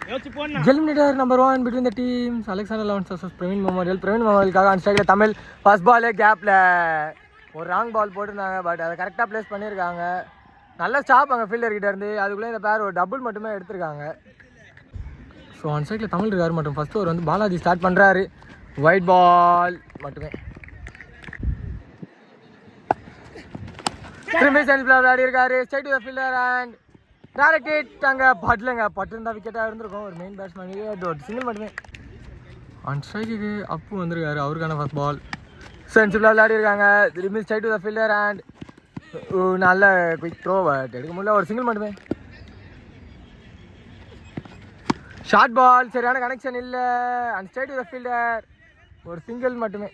Eliminator number 1 between the teams. Alexander Lawrence versus Praveen Memorial. Praveen Memorialக்காக on strike Tamil first ball கேப்ல ஒரு wrong பால் போட்டிருந்தாங்க. But அதை கரெக்டாக பிளேஸ் பண்ணியிருக்காங்க. நல்ல ஸ்டாப் அங்கே ஃபீல்டர் கிட்ட இருந்து. அதுக்குள்ளே இந்த பேர் ஒரு டபுள் மட்டுமே எடுத்திருக்காங்க. ஸோ ஆன் ஸ்ட்ரைக்கில் தமிழ் இருக்காரு மற்றும் ஃபர்ஸ்ட் ஓவர் வந்து பாலாஜி ஸ்டார்ட் பண்ணுறாரு. ஒயிட் பால் மட்டுமே. திரும்பி சென்ஸ்ல விளையாடி இருக்காரு. Straight to the fielder and direct hit. அங்கே பட்லங்க பட்டு இருந்தால் விக்கெட்டாக இருந்திருக்கும். ஒரு மெயின் பேட்ஸ்மேன் சிங்கிள் மட்டுமே. ஆன் ஸ்ட்ரைக்கு அப்பு வந்திருக்காரு. அவருக்கான ஃபர்ஸ்ட் பால் சென்சிபிளாக விளையாடி இருக்காங்க. திரும்பி straight to the fielder and நல்ல குயிக் த்ரோ. பட் எடுக்க முடியல. ஒரு சிங்கிள் மட்டுமே. ஷார்ட் பால் சரியான கனெக்ஷன் இல்லை. And straight to the fielder ஒரு சிங்கிள் மட்டுமே.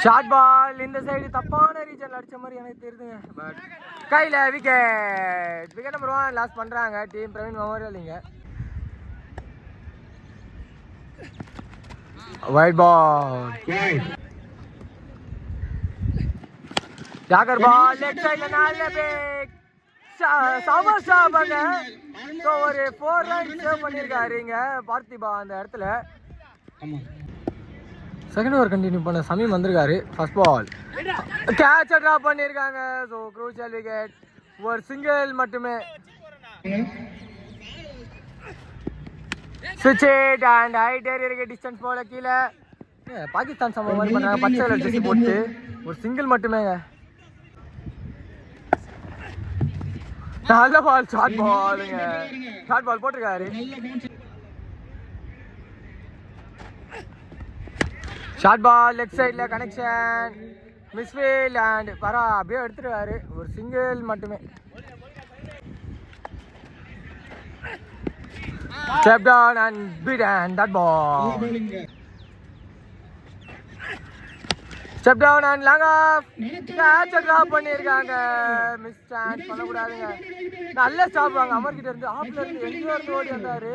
ஷார்ட் பால் இந்த சைடு தப்பான ரீஜனில் அடித்த மாதிரி எனக்கு தெரியுதுங்க. பட் கையில் விக்கெட் நம்பர் 1 லாஸ் பண்ணுறாங்க டீம் பிரவீன் மெமோரியல். இங்கே ஒயிட் பால் ஜாகர் பால் லெஃப்ட் சைடில் நல்ல பேக் சம ஸ்டாப்பாங்க. ஸோ ஒரு 4 ரன் சேவ் பண்ணியிருக்காரு இங்கே பார்த்திபா அந்த இடத்துல. செகண்ட் ஓவர் கண்டினியூ பண்ண சமீம் வந்திருக்காரு. ஃபர்ஸ்ட் பால் கேட்சை ட்ராப் பண்ணியிருக்காங்க. So crucial wicket. ஒரு சிங்கிள் மட்டுமே. ஸ்விட்ச் it and height area distance போல கீழே. பாகிஸ்தான் சம்பவம் மாதிரி பண்ணுறாங்க. பச்சை கலர் ஜெர்சி போட்டு ஒரு சிங்கிள் மட்டுமேங்க. நல்ல பால் ஷார்ட் பாலுங்க. ஷார்ட் பால் போட்டிருக்காரு. ஷார்ட் பால் லெஃப்ட் சைடில் கனெக்ஷன் மிஸ்ஃபீல்ட் அண்ட் பரா அப்படியே எடுத்துருவாரு. ஒரு சிங்கிள் மட்டுமே. Step down and beat and that ball. Step down and long off. கேட்சை ட்ராப் பண்ணியிருக்காங்க. மிஸ் சான்ஸ் பண்ணக்கூடாதுங்க. நல்ல ஸ்டாப் வாங்க அமர் கிட்ட இருந்து. ஆஃப்ல இருந்து எங்கேயோ இருந்து ஓடி வந்தாரு.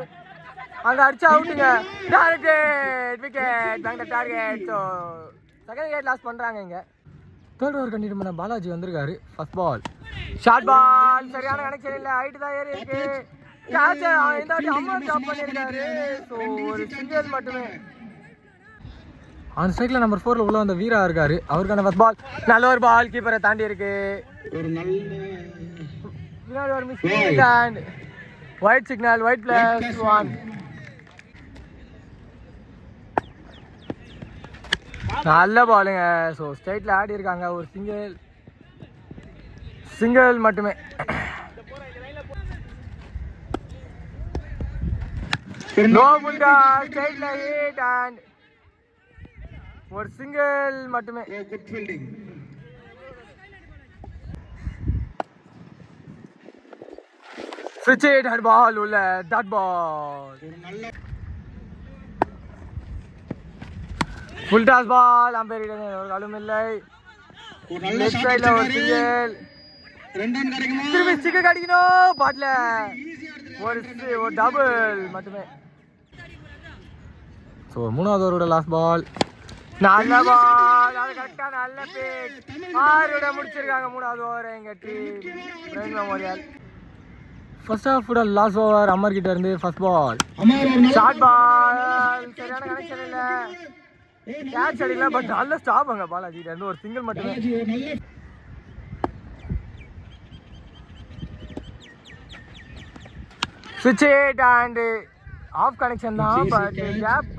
அங்கே அடிச்சா அவுட்டுங்க. Target wicket bank target. So second wicket loss பண்ணுறாங்க இங்கே. தேர்ட் ஓவர் கண்டினியூ பண்ண பாலாஜி வந்திருக்காரு. ஃபர்ஸ்ட் பால் ஷார்ட் பால் சரியான கனெக்ஷன் இல்லை. ஹைட்டு தான் ஏறி இருக்கு. கேட்சை இந்த வாட்டி அமர் ட்ராப் பண்ணியிருக்காரு. ஸோ ஒரு சிங்கிள் மட்டுமே. ஆன் ஸ்ட்ரைக்கில் நம்பர் 4 உள்ள வந்த வீரா இருக்காரு. அவருக்கான ஃபர்ஸ்ட் பால் நல்ல ஒரு பால் கீப்பரை தாண்டி இருக்கு. ஒரு miss and white signal. White plus 1. நல்ல பாலுங்க. ஸோ ஸ்ட்ரைட்டில் ஆடி இருக்காங்க. ஒரு சிங்கிள் மட்டுமே. நோ புல்டா ஸ்ட்ரைட்டில் ஹிட் அண்ட் ஒரு சிங்கிள் மட்டுமே. ஸ்விட்ச் இட் அண்ட் பால் உள்ள dot ball. Full toss ball. Umpire ஒரு காலும் இல்லை. லெஃப்ட் சைடில் ஒரு சிங்கிள். திரும்பி ஸ்டிக்கர் அடிக்கணும். பாட்டில் ஒரு டபுள் மட்டுமே. ஸோ மூணாவது ஓவரோட லாஸ்ட் பால். நல்ல பால். அது கரெக்டாக நல்ல பேக். 6 முடிச்சிருக்காங்க மூணாவது ஓவர் எங்கள் team Praveen memorial. First half last over Amar கிட்ட இருந்து ஃபர்ஸ்ட் பால் ஷார்ட் பால் சரியான கனெக்ஷன் இல்லை. கேட்ச் அடிக்கல. பட் நல்ல ஸ்டாப் அங்கே பாலாஜி கிட்ட இருந்து. ஒரு சிங்கிள் மட்டுமே. ஸ்விட்ச் இட் அண்ட் ஆஃப் கனெக்ஷன் தான். பட் கேப்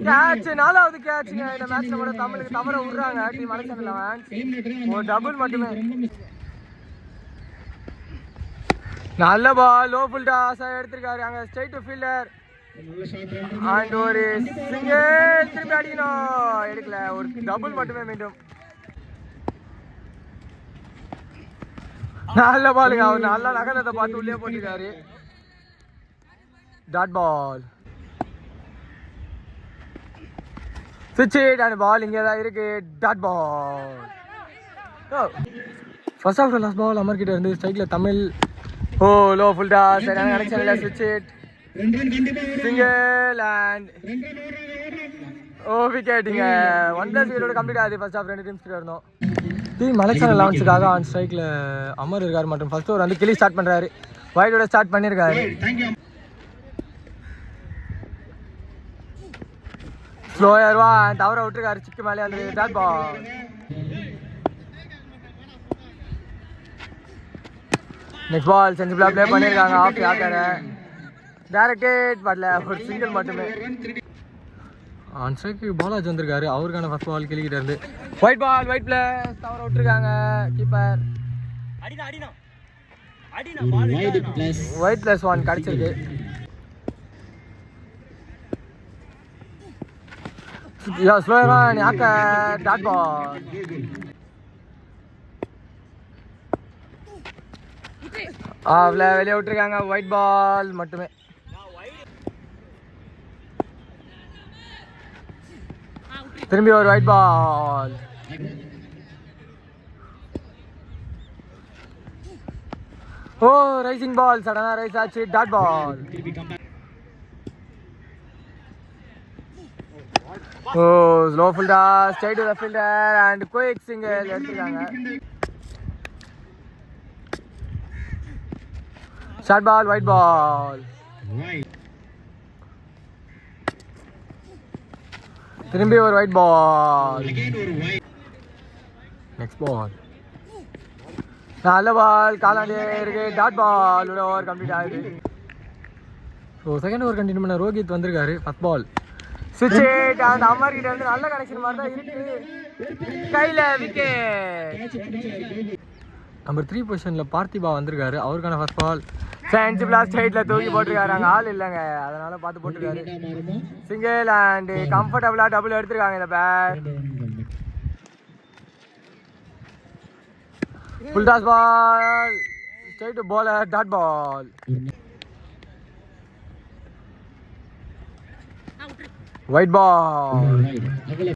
கேட்ச் 4வது கேட்சுங்க இந்த மேட்ச்ல கூட தமிழுக்கு தவற விடுறாங்க டீம் அலெக்சாண்டர் லெவன்ஸ். ஒரு டபுள் மட்டுமே. நல்ல பால் லோ ஃபுல் டாஸ் எடுத்திருக்காரு. அங்கே ஸ்ட்ரைட் டு ஃபீல்டர் அண்ட் ஒரு சிங்கிள். திருப்பி அடிக்கணும். எடுக்கல. ஒரு டபுள் மட்டுமே. மீண்டும் நல்ல பாலுங்க. அவர் நல்ல நகரத்தை பார்த்து உள்ளே போட்டிருக்காரு. Dot ball. ஸ்விட்ச் இட் அண்ட் பால் இங்கே தான் இருக்கு. Dot ball. First of last ball Amar கிட்ட இருந்து ஸ்ட்ரைக்கில் Tamil. Oh low full toss சரியான கனெக்ஷன் இல்லை. ஸ்விட்ச் இட் சிங்கிள் அண்ட் ஓ விக்கெட்டுங்க. 1+0 கம்ப்ளீட் ஆகுது. ஃபர்ஸ்ட் ஆஃப் 2 டீம்ஸ் கிட்ட இருந்தோம். டீம் அலெக்சாண்டர் லான்ஸுக்காக ஆன் ஸ்ட்ரைக்கில் அமர் இருக்கார் மற்றும் ஃபர்ஸ்ட் ஓவர் வந்து கிளி ஸ்டார்ட் பண்ணுறாரு. வைடோட ஸ்டார்ட் பண்ணியிருக்காரு. ஸ்லோயர்வா தவற விட்டுருக்காரு. சிக்கு மேலே அந்த டாட் பால். நெக்ஸ்ட் பால் சென்சிபிளாக ப்ளே பண்ணியிருக்காங்க. ஆஃப் யாக்கரை டேரக்டேட் படல, ஒரு சிங்கிள் மட்டுமே. ஆன் ஸ்ட்ரைக்கு பாலாஜி வந்திருக்காரு. அவருக்கான ஃபர்ஸ்ட் பால் கிளிக்கிட்ட இருந்து ஒயிட் பால், ஒயிட் பிளஸ் தவற விட்டுருக்காங்க கீப்பர். ஒயிட் பிளஸ் 1 கிடைச்சிருக்கு. ஸ்லோவா யாக்க டாட் பால். வெளியே விட்டுருக்காங்க. ஒயிட் பால் மட்டுமே. திரும்பி ஒரு ஒயிட் பால். ஓ ரைசிங் பால் சடனா ரைஸ் ஆச்சு. Dot ball. ஓ ஸ்லோ ஃபீல்டா straight to the fielder and quick single எடுத்துட்டாங்க. Short ball, wide ball. திரும்பி ஒரு ஒயிட் பால். நெக்ஸ்ட் பால் நல்ல பால். காலாண்டே இருக்கு. Dot ball. ஓவர் கம்ப்ளீட் ஆகுது. ஸோ செகண்ட் ஓவர் கண்டினியூ பண்ண ரோஹித் வந்திருக்காரு. ஃபர்ஸ்ட் பால் ஸ்விட்ச் ஹிட். அந்த அமர் கிட்ட வந்து நல்ல கனெக்ஷன் மாதிரி தான் இருக்கு. கையில் விக்கெட். நம்பர் 3 பொசிஷனில் பார்த்திபா வந்திருக்காரு. அவருக்கான ஃபர்ஸ்ட் பால் சென்சிபிளா ஸ்ட்ரைட்டில் தூக்கி போட்டிருக்காரு. அங்கே ஆள் இல்லைங்க, அதனால பார்த்து போட்டிருக்காரு. சிங்கிள் அண்ட் கம்ஃபர்டபுளாக டபுள் எடுத்திருக்காங்க இந்த bat. Full toss ball straight bowler. Dot ball. Wide ball.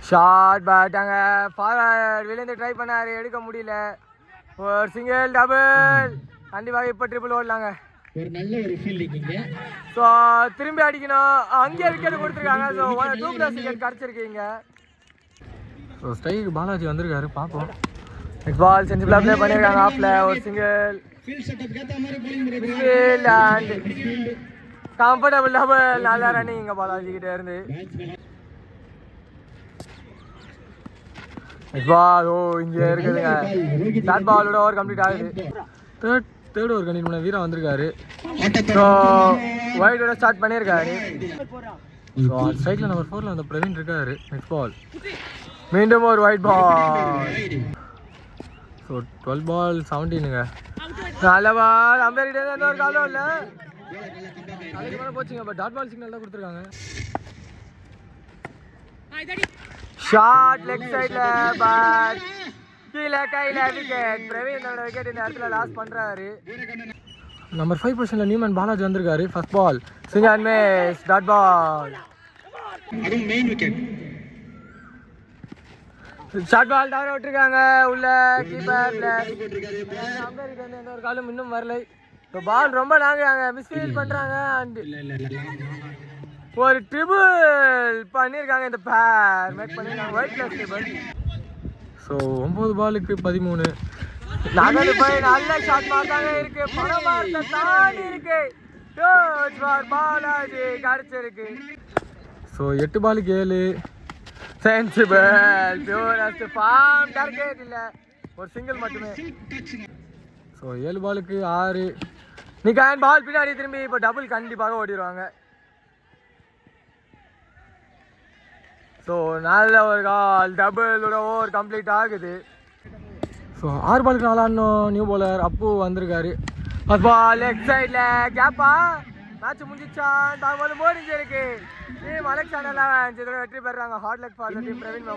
Short பேட்டாங்க. ஃபார்வர்ட் விழுந்து ட்ரை பண்ணாரு, எடுக்க முடியல. ஒரு சிங்கிள் டபுள். கண்டிப்பாக இப்போ ட்ரிபிள் ஓடலாங்க. ஸோ திரும்பி அடிக்கணும். அங்கேயே விக்கெட் கொடுத்துருக்காங்க. ஸோ 2+ விக்கெட் கிடச்சிருக்கீங்க. ஸோ ஸ்ட்ரைக்கு பாலாஜி வந்திருக்காரு. பார்ப்போம். நெக்ஸ்ட் பால் சென்சிபிளாக ப்ளே பண்ணியிருக்காங்க. ஆஃப்ல ஒரு சிங்கிள் அண்ட் கம்ஃபர்டபுள் டபுள். நல்லா ரன்னிங் இங்கே பாலாஜி கிட்டே இருந்து. பால் ஓ இங்கே இருக்குதுங்க. டாட் பாலோட ஓவர் கம்ப்ளீட் ஆகுது. தேர்ட் ஓவர் கண்டினியூ பண்ண வீரா வந்திருக்காரு. ஸோ ஒயிட்டோட ஸ்டார்ட் பண்ணியிருக்காரு. ஸோ ஸ்ட்ரைக்கில் நம்பர் 4 அந்த பிரவீன் இருக்காரு. நெக்ஸ்ட் பால் மீண்டும் ஒரு ஒயிட் பால். ஸோ 12 பால் 17ங்க. நல்ல பால். அம்பேர்கிட்ட எந்த ஒரு காலம் இல்லை. அதுக்கு மேலே போச்சுங்க. பட் டாட் பால் சிக்னல் தான் கொடுத்துருக்காங்க. ஷார்ட் லெக் சைட்ல பட் கீழே கையில விக்கெட். பிரவீனோட விக்கெட் இந்த இடத்துல லாஸ் பண்றாரு. நம்பர் 5 பொசிஷன்ல நியூமன் பாலாஜி வந்திருக்காரு. First ball swing and miss. Dot ball. அதுவும் மெயின் விக்கெட். ஷார்ட் பால் தவற விட்டுருக்காங்க. உள்ள கீப்பர் அம்பேருக்கு வந்து எந்த ஒரு காலும் இன்னும் வரலை. பால் ரொம்ப நாங்க மிஸ்ஃபீல் பண்றாங்க. அண்ட் ஒரு ட்ரிபிள் பண்ணியிருக்காங்க. இந்த பேர் மேக் பண்ணியிருக்காங்க. White plus triple. ஸோ 9 பாலுக்கு 13. நகல் போய் நல்ல ஷாட் மார்க்காக இருக்கு. பணமார்த்த தாண்டி இருக்கு. பாலாஜி கிடைச்சிருக்கு. ஸோ 8 பாலுக்கு 7. சென்சிபிள் பியூரஸ்ட் ஃபார்ம் டார்கெட் இல்லை, ஒரு சிங்கிள் மட்டுமே. ஸோ 7 பாலுக்கு 6. நிக்கான் பால் பின்னாடி திரும்பி இப்போ டபுள் கண்டிப்பாக ஓடிடுவாங்க. ஸோ நல்ல ஒரு கால். டபுளோட ஓவர் கம்ப்ளீட் ஆகுது. ஸோ 6 பாலுக்கு 4 நியூ பாலர் அப்பு வந்திருக்காரு. ஃபர்ஸ்ட் பால் லெக் சைடில் கேப்பா. மேட்ச் முடிஞ்சிச்சான் பார்க்கும்போது முடிஞ்சிருக்கு. டீம் அலெக்சாண்டர் லான்ஸ் இதோட வெற்றி பெறாங்க. Hard luck for the team Praveen.